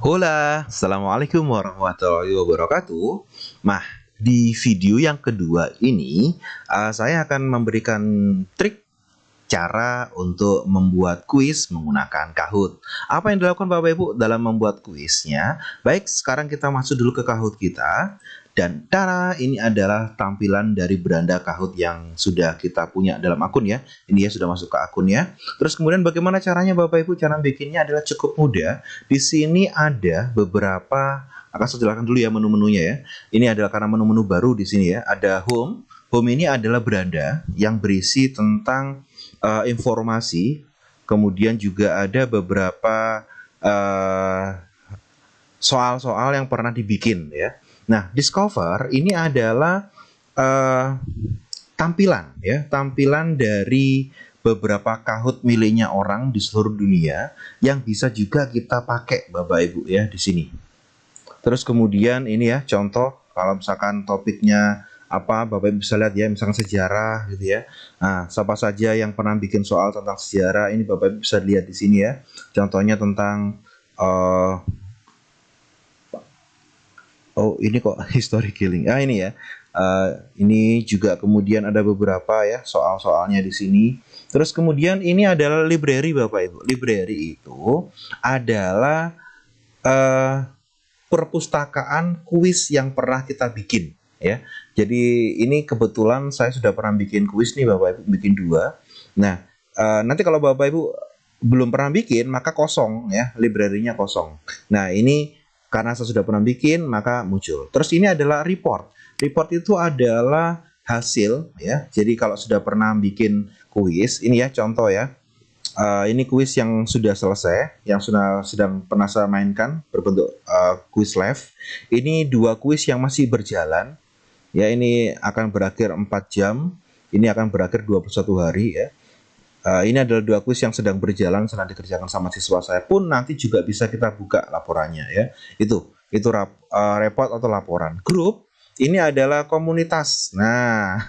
Hola, Assalamualaikum warahmatullahi wabarakatuh. Nah, di video yang kedua ini, saya akan memberikan trik cara untuk membuat kuis menggunakan Kahoot. Apa yang dilakukan Bapak Ibu dalam membuat kuisnya? Baik, sekarang kita masuk dulu ke Kahoot kita. Dan tada, ini adalah tampilan dari beranda Kahoot yang sudah kita punya dalam akun ya. Ini ya sudah masuk ke akunnya. Terus kemudian bagaimana caranya Bapak Ibu? Cara bikinnya adalah cukup mudah. Di sini ada beberapa, akan saya jelaskan dulu ya menu-menunya ya. Ini adalah karena menu-menu baru di sini ya. Ada home. Home ini adalah beranda yang berisi tentang informasi. Kemudian juga ada beberapa soal-soal yang pernah dibikin ya. Nah, Discover ini adalah uh, tampilan ya, tampilan dari beberapa Kahoot miliknya orang di seluruh dunia yang bisa juga kita pakai Bapak Ibu ya di sini. Terus kemudian ini ya contoh kalau misalkan topiknya apa Bapak Ibu bisa lihat ya, misalkan sejarah gitu ya. Nah, siapa saja yang pernah bikin soal tentang sejarah ini Bapak Ibu bisa lihat di sini ya. Contohnya tentang oh ini kok history killing. Ah ini ya. Ini juga kemudian ada beberapa ya soal-soalnya di sini. Terus kemudian ini adalah library Bapak Ibu. Library itu adalah perpustakaan kuis yang pernah kita bikin ya. Jadi ini kebetulan saya sudah pernah bikin kuis nih Bapak Ibu, bikin dua. Nah, nanti kalau Bapak Ibu belum pernah bikin maka kosong ya, library-nya kosong. Nah, ini karena saya sudah pernah bikin maka muncul. Terus ini adalah report. Report itu adalah hasil ya. Jadi kalau sudah pernah bikin kuis, ini ya contoh ya. Ini kuis yang sudah selesai, yang sudah sedang pernah saya mainkan berbentuk kuis live. Ini dua kuis yang masih berjalan. Ya, ini akan berakhir 4 jam. Ini akan berakhir 21 hari ya. Ini adalah dua kuis yang sedang berjalan, sedang dikerjakan sama siswa saya pun nanti juga bisa kita buka laporannya ya. Itu report atau laporan. Grup ini adalah komunitas. Nah,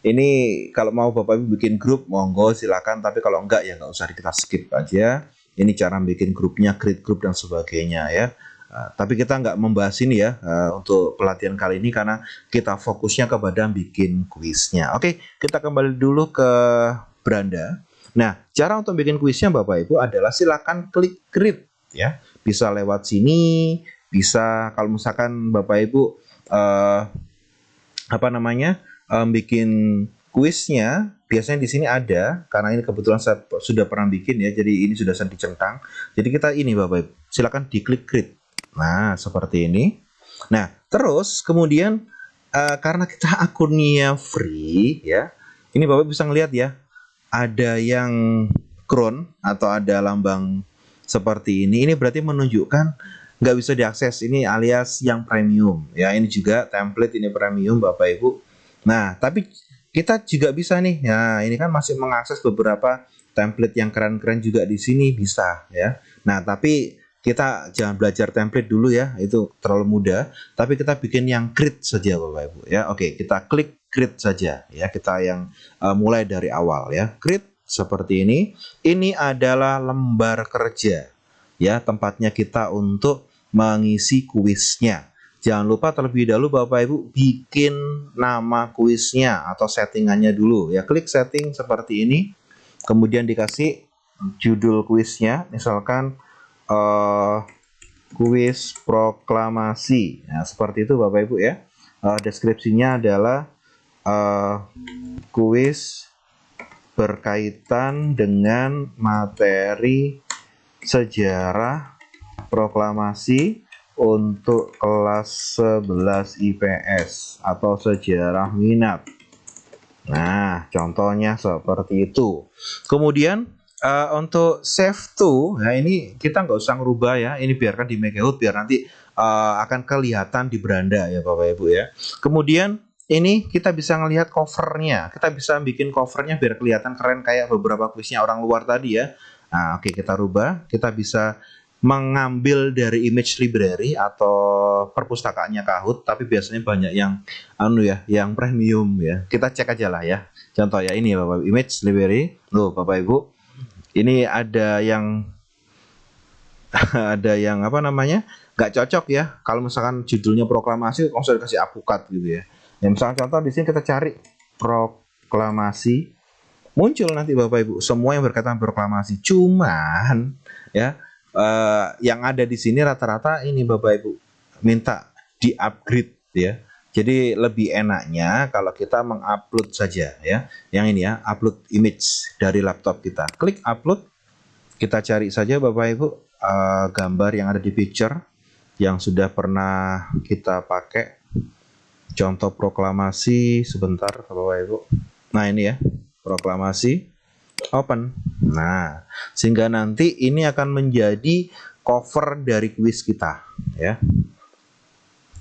ini kalau mau Bapak Ibu bikin grup monggo silakan, tapi kalau enggak ya nggak usah, kita skip aja. Ini cara bikin grupnya, create group dan sebagainya ya. Tapi kita nggak membahas ini ya untuk pelatihan kali ini karena kita fokusnya kepada bikin kuisnya. Oke, kita kembali dulu ke beranda. Nah, cara untuk bikin kuisnya Bapak Ibu adalah silakan klik create ya. Bisa lewat sini, bisa kalau misalkan Bapak Ibu bikin kuisnya, biasanya di sini ada karena ini kebetulan saya sudah pernah bikin ya. Jadi ini sudah saya dicentang. Jadi kita ini Bapak Ibu, silakan diklik create. Nah, seperti ini. Nah, terus kemudian karena kita akunnya free ya. Ini Bapak bisa ngelihat ya, ada yang crown atau ada lambang seperti ini. Ini berarti menunjukkan nggak bisa diakses, ini alias yang premium ya. Ini juga template, ini premium Bapak Ibu. Nah, tapi kita juga bisa nih. Nah, ini kan masih mengakses beberapa template yang keren-keren juga di sini bisa ya. Nah, tapi kita jangan belajar template dulu ya, itu terlalu mudah. Tapi kita bikin yang create saja Bapak Ibu ya. Oke, kita klik create saja ya. Kita yang mulai dari awal ya. Create seperti ini. Ini adalah lembar kerja ya, tempatnya kita untuk mengisi kuisnya. Jangan lupa terlebih dahulu Bapak Ibu bikin nama kuisnya atau settingannya dulu ya. Klik setting seperti ini. Kemudian dikasih judul kuisnya, misalkan kuis proklamasi. Nah, seperti itu Bapak Ibu ya. Deskripsinya adalah kuis berkaitan dengan materi sejarah proklamasi untuk kelas 11 IPS atau sejarah minat. Nah, contohnya seperti itu. Kemudian untuk save to, nah ini kita nggak usah ngerubah ya. Ini biarkan di Kahoot biar nanti akan kelihatan di beranda ya Bapak Ibu ya. Kemudian ini kita bisa ngelihat covernya. Kita bisa bikin covernya biar kelihatan keren kayak beberapa kuisnya orang luar tadi ya. Nah, oke, kita rubah. Kita bisa mengambil dari image library atau perpustakaannya Kahoot, tapi biasanya banyak yang yang premium ya. Kita cek aja lah ya. Contoh ya ini Bapak, image library. Loh Bapak Ibu, ini ada yang ada yang apa namanya nggak cocok ya. Kalau misalkan judulnya proklamasi, langsung dikasih apukat gitu ya. Yang misalkan contoh di sini kita cari proklamasi, muncul nanti Bapak Ibu semua yang berkaitan proklamasi. Cuman ya yang ada di sini rata-rata ini Bapak Ibu minta di upgrade ya. Jadi lebih enaknya kalau kita mengupload saja ya. Yang ini ya, upload image dari laptop kita. Klik upload, kita cari saja Bapak Ibu gambar yang ada di picture yang sudah pernah kita pakai. Contoh proklamasi sebentar Bapak Ibu. Nah ini ya, proklamasi, open. Nah, sehingga nanti ini akan menjadi cover dari kuis kita ya.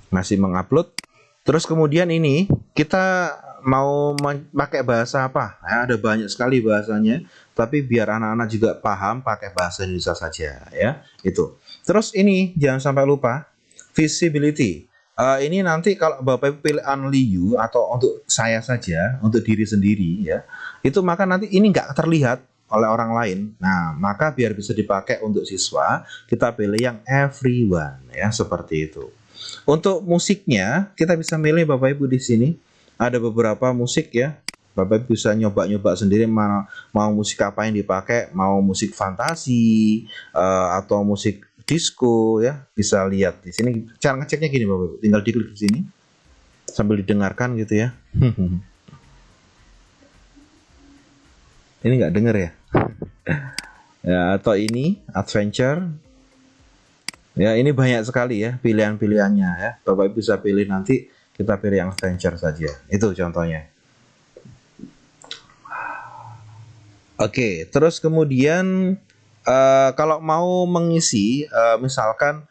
Masih mengupload. Terus kemudian ini kita mau pakai bahasa apa? Nah, ada banyak sekali bahasanya, tapi biar anak-anak juga paham pakai bahasa Indonesia saja ya. Itu. Terus ini jangan sampai lupa visibility. Ini nanti kalau Bapak Ibu pilih only you atau untuk saya saja, untuk diri sendiri ya, itu maka nanti ini nggak terlihat oleh orang lain. Nah, maka biar bisa dipakai untuk siswa, kita pilih yang everyone ya, seperti itu. Untuk musiknya, kita bisa milih Bapak Ibu di sini. Ada beberapa musik ya. Bapak Ibu bisa nyoba-nyoba sendiri mau musik apa yang dipakai, mau musik fantasi atau musik disco ya. Bisa lihat di sini. Cara ngeceknya gini Bapak Ibu, tinggal diklik di sini sambil didengarkan gitu ya. Ini nggak denger ya? Ya, atau ini adventure. Ya, ini banyak sekali ya pilihan-pilihannya ya. Bapak Ibu bisa pilih nanti, kita pilih yang adventure saja. Itu contohnya. Oke, terus kemudian kalau mau mengisi, misalkan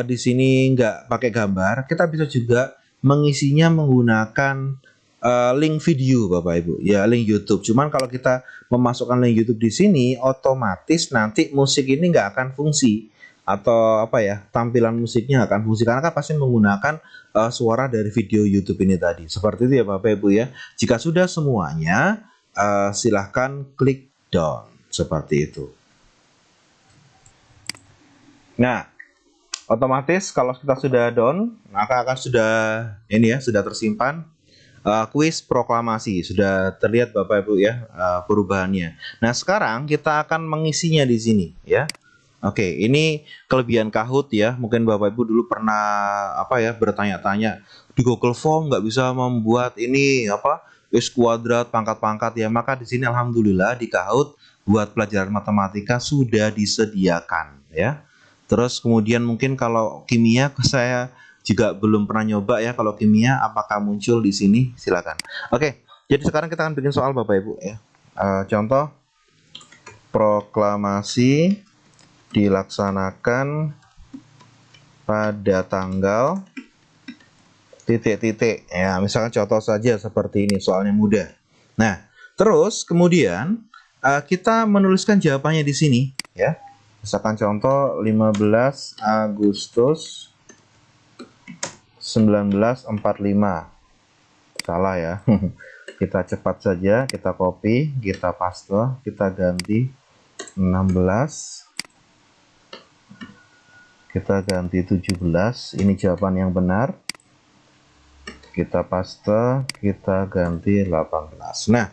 di sini nggak pakai gambar, kita bisa juga mengisinya menggunakan link video, Bapak Ibu. Ya, link YouTube. Cuman kalau kita memasukkan link YouTube di sini, otomatis nanti musik ini nggak akan fungsi atau apa ya, tampilan musiknya akan fungsi karena kan pasti menggunakan suara dari video YouTube ini tadi. Seperti itu ya Bapak Ibu ya. Jika sudah semuanya, silahkan klik down seperti itu. Nah, otomatis kalau kita sudah down, maka akan sudah ini ya, sudah tersimpan kuis proklamasi. Sudah terlihat Bapak Ibu ya perubahannya. Nah, sekarang kita akan mengisinya di sini ya. Oke, ini kelebihan Kahoot ya. Mungkin Bapak Ibu dulu pernah apa ya bertanya-tanya di Google Form nggak bisa membuat ini apa x kuadrat pangkat-pangkat ya. Maka di sini alhamdulillah di Kahoot buat pelajaran matematika sudah disediakan ya. Terus kemudian mungkin kalau kimia saya juga belum pernah nyoba ya. Kalau kimia apakah muncul di sini? Silakan. Oke, jadi sekarang kita akan bikin soal Bapak Ibu ya. Contoh proklamasi dilaksanakan pada tanggal titik-titik ya, misalkan contoh saja seperti ini, soalnya mudah. Nah, terus kemudian kita menuliskan jawabannya di sini ya. Misalkan contoh 15 Agustus 1945. Salah ya. Kita cepat saja, kita copy, kita paste, kita ganti 16, kita ganti 17. Ini jawaban yang benar. Kita paste, kita ganti 18. Nah,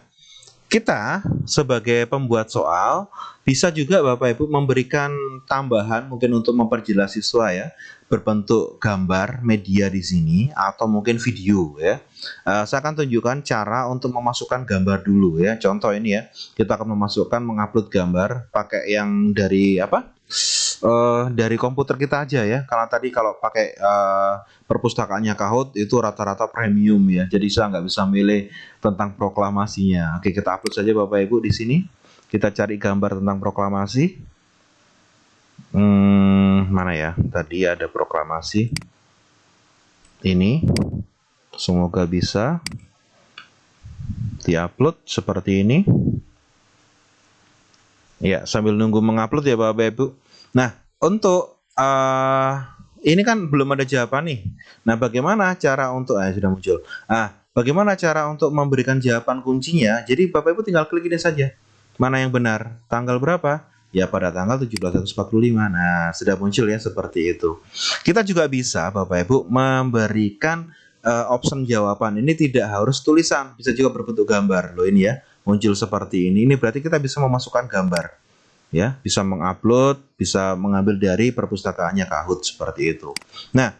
kita sebagai pembuat soal bisa juga Bapak Ibu memberikan tambahan mungkin untuk memperjelas siswa ya, berbentuk gambar media di sini atau mungkin video ya. Saya akan tunjukkan cara untuk memasukkan gambar dulu ya. Contoh ini ya, kita akan mengupload gambar pakai yang dari apa? Dari komputer kita aja ya. Karena tadi kalau pakai perpustakaannya Kahoot itu rata-rata premium ya. Jadi saya nggak bisa milih tentang proklamasinya. Oke, kita upload saja Bapak Ibu di sini. Kita cari gambar tentang proklamasi. Mana ya? Tadi ada proklamasi. Ini. Semoga bisa diupload seperti ini. Ya, sambil nunggu mengupload ya Bapak Ibu. Nah, untuk ini kan belum ada jawaban nih. Nah, bagaimana cara untuk sudah muncul. Bagaimana cara untuk memberikan jawaban kuncinya? Jadi Bapak Ibu tinggal klik ini saja. Mana yang benar? Tanggal berapa? ya pada tanggal 1745. Nah, sudah muncul ya seperti itu. Kita juga bisa Bapak Ibu memberikan option jawaban. Ini tidak harus tulisan, bisa juga berbentuk gambar. Loh ini ya, muncul seperti ini. Ini berarti kita bisa memasukkan gambar. Ya, bisa mengupload, bisa mengambil dari perpustakaannya Kahoot seperti itu. Nah,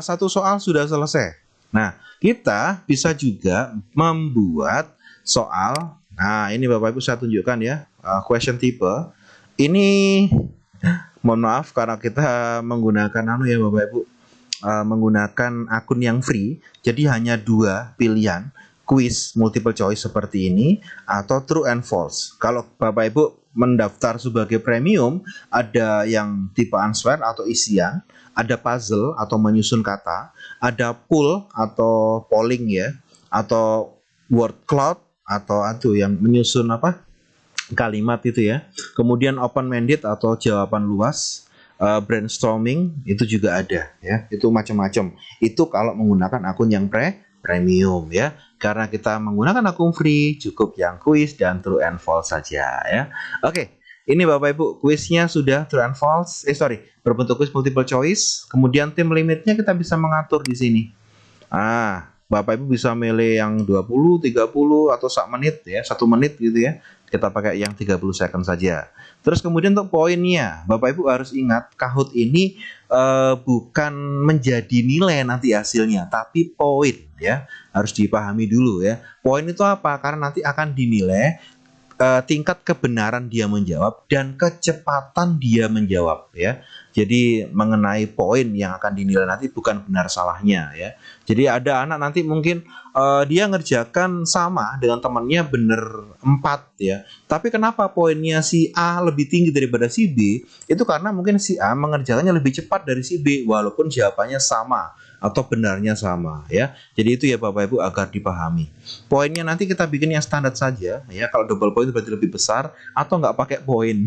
satu soal sudah selesai. Nah, kita bisa juga membuat soal. Nah, ini Bapak Ibu saya tunjukkan ya, question type. Ini mohon maaf karena kita menggunakan ya Bapak Ibu, menggunakan akun yang free, jadi hanya dua pilihan, quiz multiple choice seperti ini atau true and false. Kalau Bapak Ibu mendaftar sebagai premium, ada yang tipe answer atau isian, ada puzzle atau menyusun kata, ada poll atau polling ya, atau word cloud atau yang menyusun kalimat itu ya. Kemudian open-minded atau jawaban luas, brainstorming itu juga ada ya. Itu macam-macam. Itu kalau menggunakan akun yang premium ya. Karena kita menggunakan akun free, cukup yang quiz dan true and false saja ya. Oke. Ini Bapak Ibu, kuisnya sudah true and false. Berbentuk kuis multiple choice. Kemudian time limitnya kita bisa mengatur di sini. Bapak Ibu bisa milih yang 20, 30 atau 1 menit ya, 1 menit gitu ya. Kita pakai yang 30 second saja. Terus kemudian untuk poinnya, Bapak Ibu harus ingat Kahoot ini bukan menjadi nilai nanti hasilnya, tapi poin ya. Harus dipahami dulu ya. Poin itu apa? Karena nanti akan dinilai tingkat kebenaran dia menjawab dan kecepatan dia menjawab ya. Jadi mengenai poin yang akan dinilai nanti bukan benar salahnya ya. Jadi ada anak nanti mungkin dia ngerjakan sama dengan temannya benar 4 ya. Tapi kenapa poinnya si A lebih tinggi daripada si B? Itu karena mungkin si A mengerjakannya lebih cepat dari si B walaupun jawabannya sama atau benarnya sama ya. Jadi itu ya Bapak Ibu agar dipahami. Poinnya nanti kita bikin yang standar saja ya. Kalau double point berarti lebih besar atau nggak pakai poin.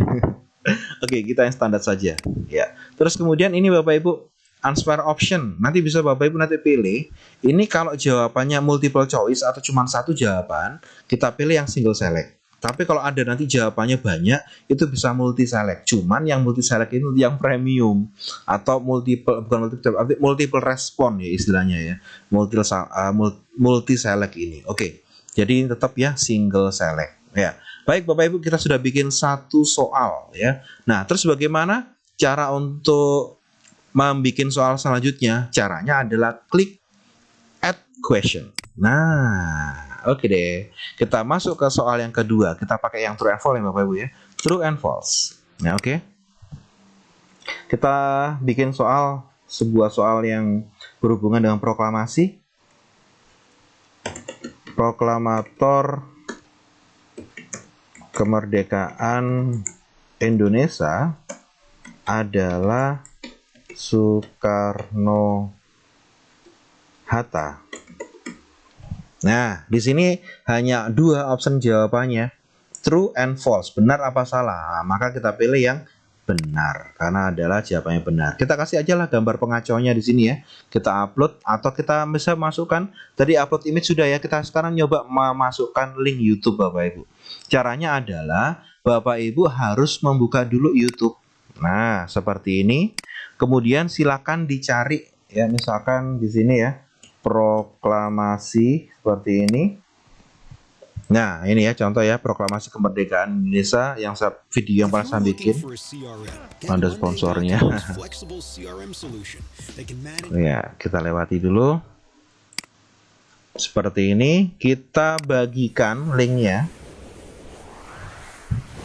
Oke, kita yang standar saja ya. Terus kemudian ini Bapak Ibu answer option. Nanti bisa Bapak Ibu nanti pilih. Ini kalau jawabannya multiple choice atau cuma satu jawaban, kita pilih yang single select. Tapi kalau ada nanti jawabannya banyak, itu bisa multi select. Cuman yang multi select itu yang premium atau multiple respon ya istilahnya ya. Multi select ini. Oke. Jadi tetap ya single select ya. Baik Bapak Ibu, kita sudah bikin satu soal ya. Nah, terus bagaimana cara untuk membuat soal selanjutnya? Caranya adalah klik add question. Nah, oke deh. Kita masuk ke soal yang kedua. Kita pakai yang true and false ya Bapak Ibu ya. True and false. Nah, oke. Kita bikin sebuah soal yang berhubungan dengan proklamasi. Proklamator kemerdekaan Indonesia adalah Soekarno-Hatta. Nah, di sini hanya dua option jawabannya, true and false, benar apa salah. Nah, maka kita pilih yang benar karena adalah jawabannya benar. Kita kasih aja lah gambar pengacaunya di sini ya. Kita upload atau kita bisa masukkan. Tadi upload image sudah ya. Kita sekarang nyoba memasukkan link YouTube Bapak Ibu. Caranya adalah Bapak Ibu harus membuka dulu YouTube. Nah, seperti ini. Kemudian silakan dicari ya, misalkan di sini ya, proklamasi seperti ini. Nah, ini ya contoh ya proklamasi kemerdekaan Indonesia yang video yang pernah saya bikin. Ada sponsornya. Ya, kita lewati dulu. Seperti ini, kita bagikan linknya.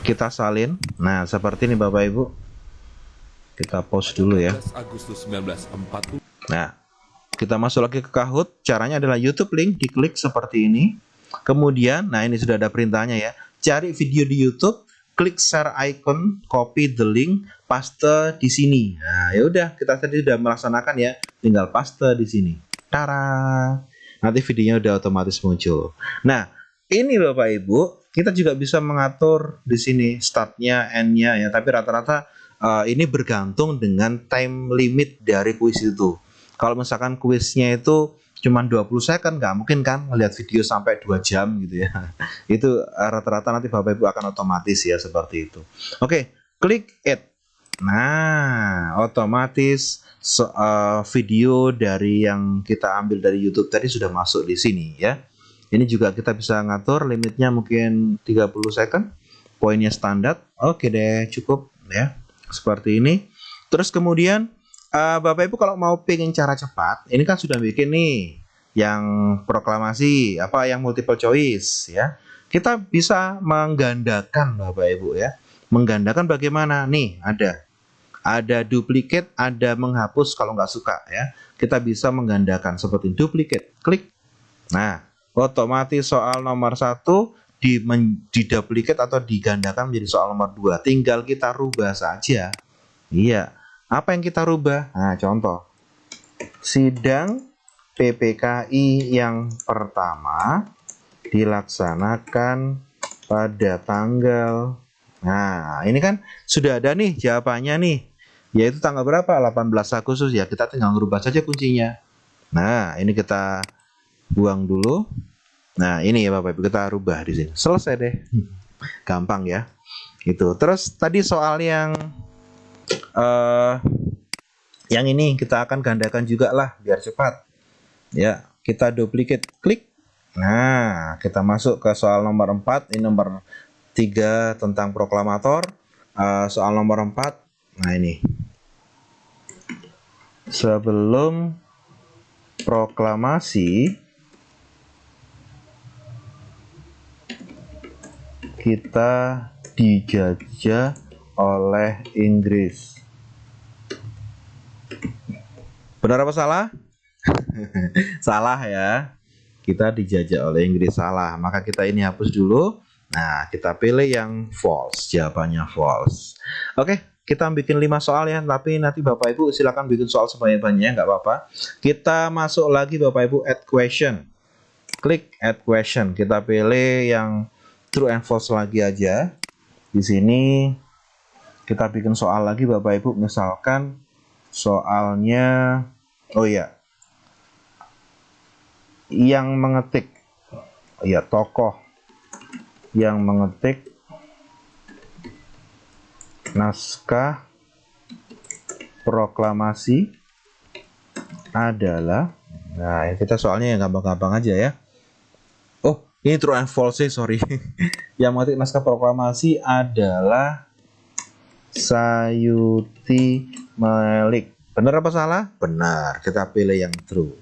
Kita salin. Nah, seperti ini Bapak Ibu. Kita pause dulu ya. Nah, kita masuk lagi ke Kahoot. Caranya adalah YouTube link, diklik seperti ini. Kemudian, nah ini sudah ada perintahnya ya. Cari video di YouTube, klik share icon, copy the link, paste di sini. Nah, ya udah, kita tadi sudah melaksanakan ya. Tinggal paste di sini. Tara. Nanti videonya udah otomatis muncul. Nah, ini Bapak Ibu, kita juga bisa mengatur di sini startnya, endnya ya. Tapi rata-rata ini bergantung dengan time limit dari kuis itu. Kalau misalkan kuisnya itu cuma 20 second, nggak mungkin kan ngeliat video sampai 2 jam gitu ya. Itu rata-rata nanti Bapak Ibu akan otomatis ya seperti itu. Oke, klik add. Nah, otomatis video dari yang kita ambil dari YouTube tadi sudah masuk di sini ya. Ini juga kita bisa ngatur limitnya mungkin 30 second. Poinnya standar. Oke deh, cukup ya. Seperti ini. Terus kemudian Bapak Ibu kalau mau pengen cara cepat, ini kan sudah bikin nih yang proklamasi, yang multiple choice ya. Kita bisa menggandakan Bapak Ibu ya. Menggandakan bagaimana? Nih, ada duplikat, ada menghapus kalau nggak suka ya. Kita bisa menggandakan seperti duplikat, klik. Nah, otomatis soal nomor 1 diduplikat atau digandakan menjadi soal nomor 2. Tinggal kita rubah saja. Iya. Apa yang kita rubah? Nah, contoh. Sidang PPKI yang pertama dilaksanakan pada tanggal. Nah, ini kan sudah ada nih jawabannya nih. Yaitu tanggal berapa? 18 Agustus ya. Kita tinggal merubah saja kuncinya. Nah, ini kita buang dulu. Nah, ini ya Bapak Ibu, kita rubah di sini. Selesai deh. Gampang ya. Itu. Terus tadi soal yang ini kita akan gandakan juga lah biar cepat. Ya, kita duplicate, klik. Nah, kita masuk ke soal nomor 4. Ini nomor 3 tentang proklamator. Soal nomor 4. Nah, ini. Sebelum proklamasi kita dijajah oleh Inggris. Benar apa salah? Salah ya. Kita dijajah oleh Inggris, salah. Maka kita ini hapus dulu. Nah, kita pilih yang false. Jawabannya false. Oke, kita bikin 5 soal ya. Tapi nanti Bapak Ibu silakan bikin soal sebanyak-banyaknya, nggak apa-apa. Kita masuk lagi Bapak Ibu add question. Klik add question. Kita pilih yang true and false lagi aja. Di sini kita bikin soal lagi Bapak Ibu. Misalkan soalnya, yang mengetik, tokoh yang mengetik naskah proklamasi adalah, nah kita soalnya yang gampang-gampang aja ya. Oh, ini true and false sih, sorry. Yang mengetik naskah proklamasi adalah Sayuti Melik. Benar apa salah? Benar. Kita pilih yang true.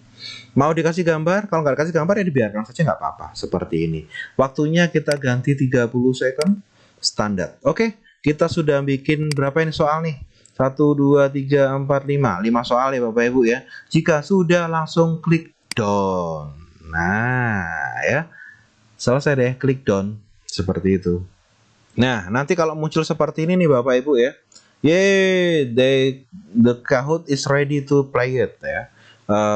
Mau dikasih gambar? Kalau nggak dikasih gambar ya dibiarkan saja, nggak apa-apa. Seperti ini. Waktunya kita ganti 30 second standar. Oke, kita sudah bikin berapa ini soal nih? 1, 2, 3, 4, 5. 5 soal ya Bapak Ibu ya. Jika sudah langsung klik done. Nah ya. Selesai deh, klik done. Seperti itu. Nah, nanti kalau muncul seperti ini nih Bapak Ibu ya. Yay, the Kahoot is ready to play it ya.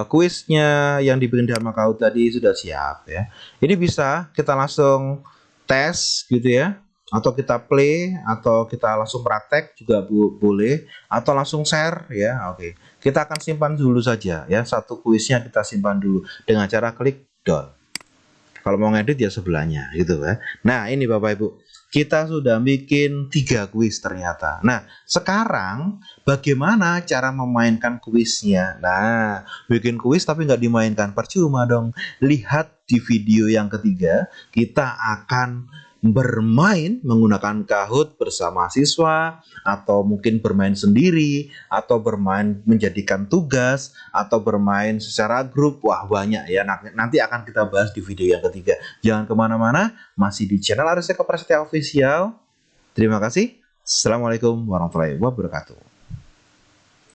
Kuisnya yang dibikin sama Kahoot tadi sudah siap ya. Ini bisa kita langsung tes gitu ya, atau kita play, atau kita langsung praktek juga boleh, atau langsung share ya. Oke, kita akan simpan dulu saja ya. Satu kuisnya kita simpan dulu dengan cara klik done. Kalau mau ngedit ya sebelahnya gitu ya. Nah, ini Bapak Ibu, kita sudah bikin 3 kuis ternyata. Nah, sekarang bagaimana cara memainkan kuisnya? Nah, bikin kuis tapi nggak dimainkan, percuma dong. Lihat di video yang ketiga, kita akan bermain menggunakan Kahoot bersama siswa, atau mungkin bermain sendiri, atau bermain menjadikan tugas, atau bermain secara grup. Wah, banyak ya. Nanti akan kita bahas di video yang ketiga. Jangan kemana-mana, masih di channel Aris Eko Prasetya Official. Terima kasih. Assalamualaikum warahmatullahi wabarakatuh.